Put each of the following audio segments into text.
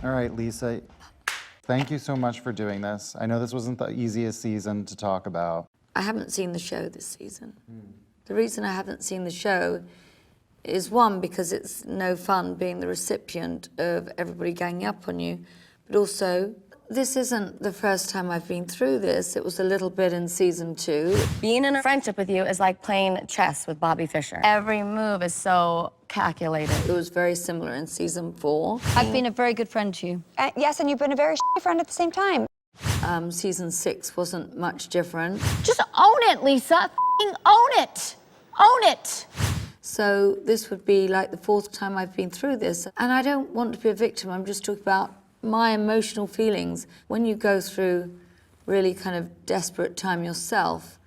All right, Lisa, thank you so much for doing this. I know this wasn't the easiest season to talk about. I haven't seen the show this season. The reason I haven't seen the show is, one, because it's no fun being the recipient of everybody ganging up on you, but also, this isn't the first time I've been through this. It was a little bit in season 2. Being in a friendship with you is like playing chess with Bobby Fischer. Every move is so calculated. It was very similar in season 4. I've been a very good friend to you. Yes, and you've been a very shitty friend at the same time. Season 6 wasn't much different. Just own it, Lisa. F***ing own it. Own it. So this would be like the 4th time I've been through this. And I don't want to be a victim. I'm just talking about my emotional feelings. When you go through really kind of desperate time yourself,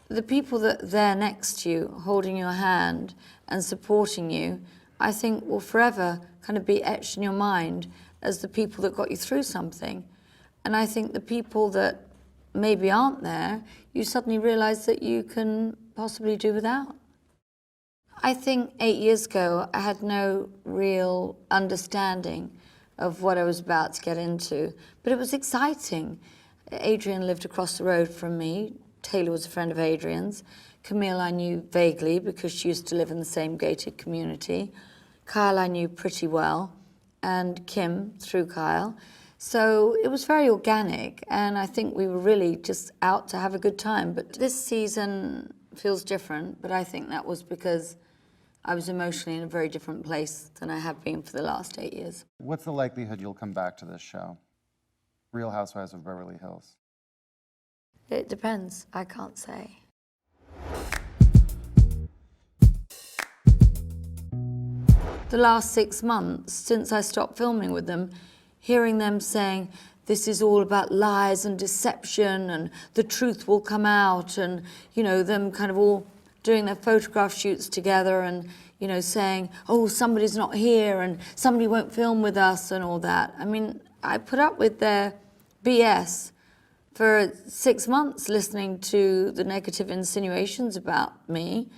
the people that are there next to you, holding your hand and supporting you, I think will forever kind of be etched in your mind as the people that got you through something. And I think the people that maybe aren't there, you suddenly realize that you can possibly do without. I think 8 years ago, I had no real understanding of what I was about to get into, but it was exciting. Adrian lived across the road from me. Taylor was a friend of Adrian's. Camille I knew vaguely because she used to live in the same gated community. Kyle I knew pretty well, and Kim through Kyle. So it was very organic, and I think we were really just out to have a good time. But this season feels different, but I think that was because I was emotionally in a very different place than I have been for the last 8 years. What's the likelihood you'll come back to this show? Real Housewives of Beverly Hills. It depends. I can't say. The last 6 months, since I stopped filming with them, hearing them saying, this is all about lies and deception and the truth will come out, and, you know, them kind of all doing their photograph shoots together and, you know, saying, oh, somebody's not here and somebody won't film with us and all that. I mean, I put up with their BS for 6 months listening to the negative insinuations about me.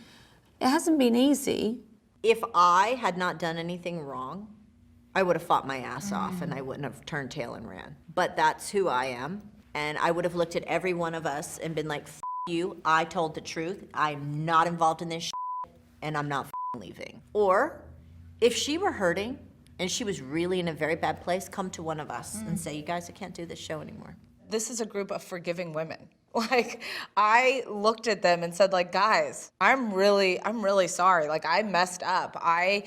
It hasn't been easy. If I had not done anything wrong, I would have fought my ass off and I wouldn't have turned tail and ran. But that's who I am. And I would have looked at every one of us and been like, F you, I told the truth. I'm not involved in this shit, and I'm not leaving. Or if she were hurting and she was really in a very bad place, come to one of us and say, you guys, I can't do this show anymore. This is a group of forgiving women. Like, I looked at them and said, like, guys, I'm really sorry. Like, I messed up. I,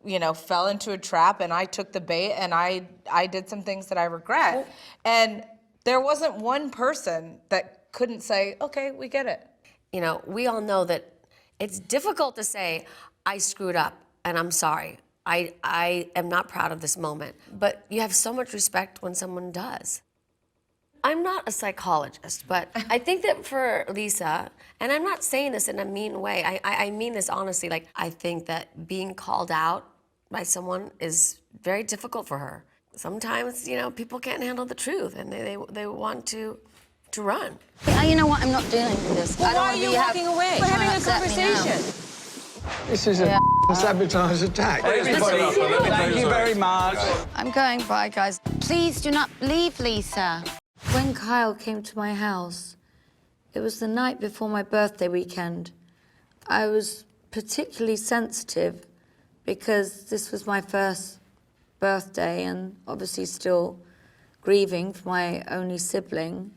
you know, fell into a trap and I took the bait and I did some things that I regret. And there wasn't one person that couldn't say, okay, we get it. You know, we all know that it's difficult to say, I screwed up and I'm sorry. I am not proud of this moment. But you have so much respect when someone does. I'm not a psychologist, but I think that for Lisa, and I'm not saying this in a mean way, I mean this honestly, like, I think that being called out by someone is very difficult for her. Sometimes, you know, people can't handle the truth and they want to run. You know what? I'm not dealing with this. Well, why are you walking away? We're having a conversation. This is a sabotage attack. Thank you very much. I'm going. Bye, guys. Please do not leave, Lisa. When Kyle came to my house, it was the night before my birthday weekend. I was particularly sensitive because this was my first birthday and obviously still grieving for my only sibling.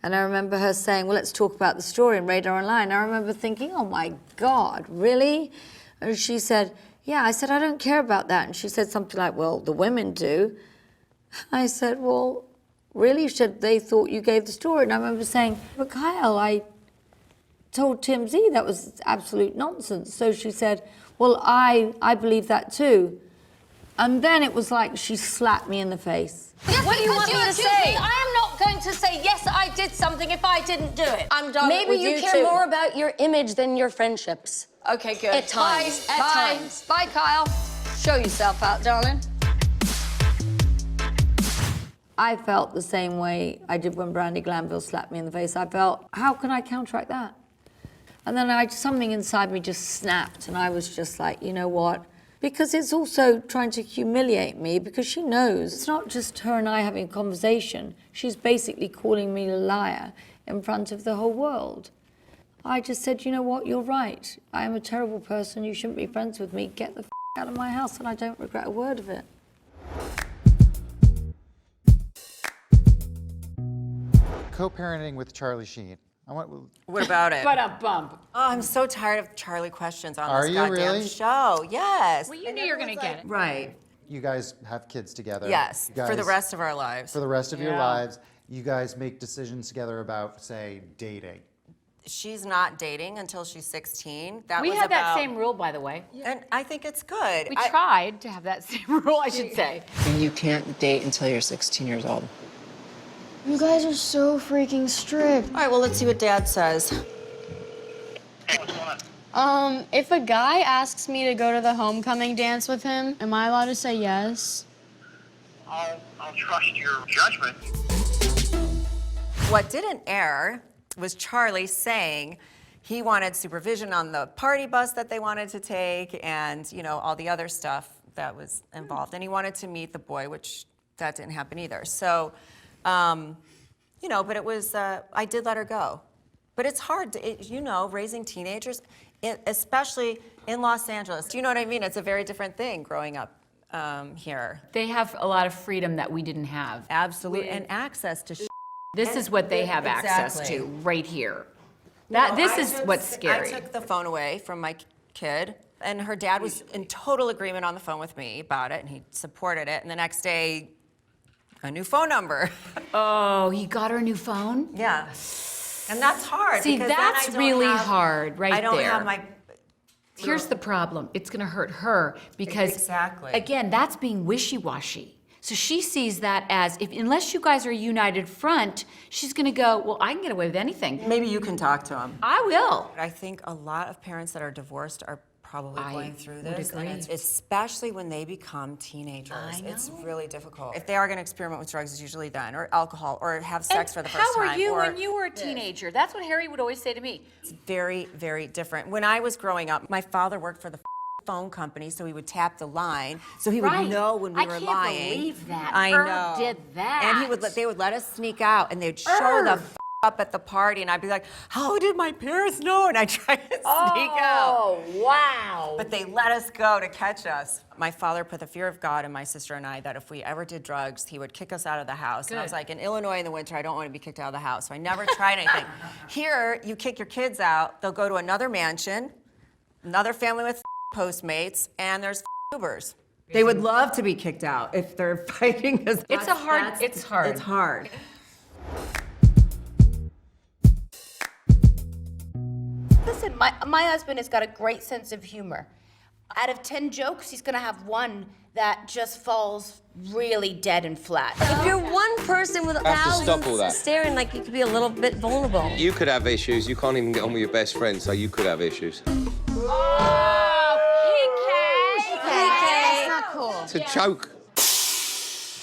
And I remember her saying, well, let's talk about the story in Radar Online. I remember thinking, oh my God, really? And she said, yeah. I said, I don't care about that. And she said something like, well, the women do. I said, well, really? She said, they thought you gave the story. And I remember saying, but Kyle, I told TMZ that was absolute nonsense. So she said, well, I believe that too. And then it was like she slapped me in the face. Yes, what do you want me to say? I am not going to say, yes, I did something if I didn't do it. I'm done Maybe with you care more about your image than your friendships. Okay, good. At times. Bye. At times. Bye, Kyle. Show yourself out, darling. I felt the same way I did when Brandy Glanville slapped me in the face. I felt, how can I counteract that? And then something inside me just snapped, and I was just like, you know what? Because it's also trying to humiliate me, because she knows it's not just her and I having a conversation. She's basically calling me a liar in front of the whole world. I just said, you know what, you're right. I am a terrible person. You shouldn't be friends with me. Get the out of my house, and I don't regret a word of it. Co-parenting with Charlie Sheen. What about it? But a bump. Oh, I'm so tired of Charlie questions on Are this you goddamn really? show. Yes. Well, you knew you were gonna get it. Right. You guys have kids together. Yes. You For the guys- rest of our lives. For the rest of your Yeah. lives, you guys make decisions together about, say, dating. She's not dating until she's 16. That We was had that about- same rule, by the way. And I think it's good. We tried to have that same rule, I should say. You can't date until you're 16 years old. You guys are so freaking strict. All right, well, let's see what Dad says. If a guy asks me to go to the homecoming dance with him, am I allowed to say yes? I'll trust your judgment. What didn't air was Charlie saying he wanted supervision on the party bus that they wanted to take and, you know, all the other stuff that was involved. And he wanted to meet the boy, which that didn't happen either. So, you know, but it was, I did let her go. But it's hard, you know, raising teenagers, especially in Los Angeles. Do you know what I mean? It's a very different thing growing up here. They have a lot of freedom that we didn't have. Absolutely, and access to This is what they have access Exactly. to right here. No, This I is took- what's scary. I took the phone away from my kid, and her dad was in total agreement on the phone with me about it, and he supported it. And the next day, a new phone number. Oh, he got her a new phone? Yeah. And that's hard. See, because then that's I don't really have- hard right I don't there. have my. Here's the problem. It's going to hurt her because, Exactly. again, that's being wishy-washy. So she sees that as, unless you guys are a united front, she's going to go, well, I can get away with anything. Maybe you can talk to him. I will. I think a lot of parents that are divorced are probably I going through would this, agree. and it's, especially when they become teenagers. I know. It's really difficult. If they are going to experiment with drugs, it's usually then, or alcohol, or have sex for the first How time. were you or when you were a teenager? That's what Harry would always say to me. It's very, very different. When I was growing up, my father worked for the phone company, so he would tap the line, so he would Right. know when we I were can't lying. believe that. I Herb know. did that. And they would let us sneak out, and they'd show the up at the party, and I'd be like, "How did my parents know?" And I tried to sneak out. Oh, wow. But they let us go to catch us. My father put the fear of God in my sister and I that if we ever did drugs, he would kick us out of the house. And I was Good. like, in Illinois in the winter, I don't want to be kicked out of the house. So I never tried anything. Here, you kick your kids out, they'll go to another mansion, another family with Postmates, and there's Ubers. They would love to be kicked out if they're fighting. It's hard. It's hard. Listen, my husband has got a great sense of humor. Out of 10 jokes, he's gonna have one that just falls really dead and flat. If you're one person with Have to stop all thousands that. staring, like you could be a little bit vulnerable. You could have issues. You can't even get on with your best friend, so you could have issues. That's not cool. It's a joke.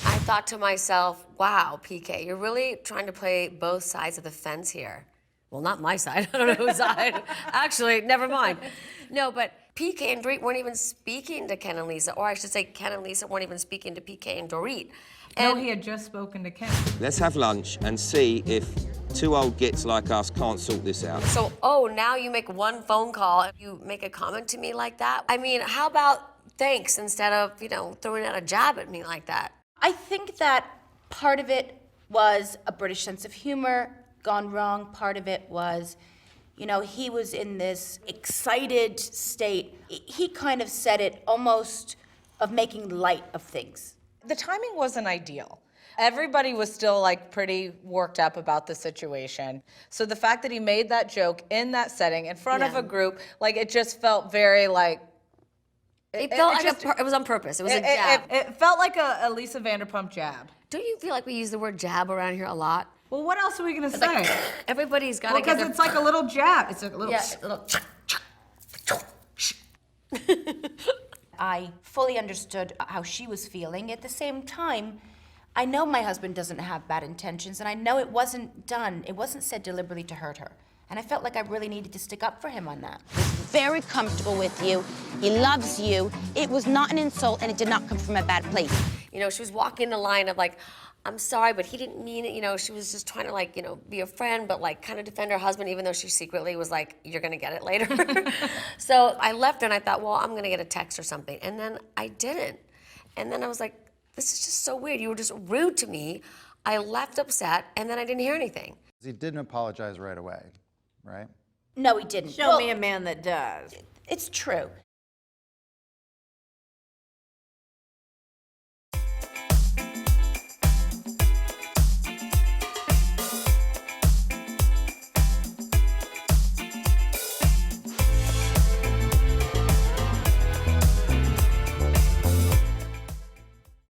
I thought to myself, wow, PK, you're really trying to play both sides of the fence here. Well, not my side. I don't know whose side. Actually, never mind. No, but PK and Dorit weren't even speaking to Ken and Lisa, or I should say Ken and Lisa weren't even speaking to PK and Dorit. No, he had just spoken to Ken. Let's have lunch and see if two old gits like us can't sort this out. So, now you make one phone call and you make a comment to me like that? I mean, how about thanks instead of, throwing out a jab at me like that? I think that part of it was a British sense of humor gone wrong. Part of it was, he was in this excited state. He kind of said it almost of making light of things. The timing wasn't ideal. Everybody was still pretty worked up about the situation. So the fact that he made that joke in that setting in front of a group, it just felt very It felt it was on purpose. It was a jab. It felt like a Lisa Vanderpump jab. Don't you feel like we use the word jab around here a lot? Well, what else are we gonna say? Everybody's got to get Because their... it's like a little jab. It's a little. Yeah, a little... I fully understood how she was feeling. At the same time, I know my husband doesn't have bad intentions, and I know it wasn't done. It wasn't said deliberately to hurt her. And I felt like I really needed to stick up for him on that. Very comfortable with you. He loves you. It was not an insult, and it did not come from a bad place. You know, she was walking the line of like, I'm sorry, but he didn't mean it. You know, she was just trying to like, you know, be a friend, but like kind of defend her husband, even though she secretly was like, you're gonna get it later. So I left her and I thought, well, I'm gonna get a text or something. And then I didn't. And then I was like, this is just so weird. You were just rude to me. I left upset and then I didn't hear anything. He didn't apologize right away, right? No, he didn't. Show me a man that does. It's true.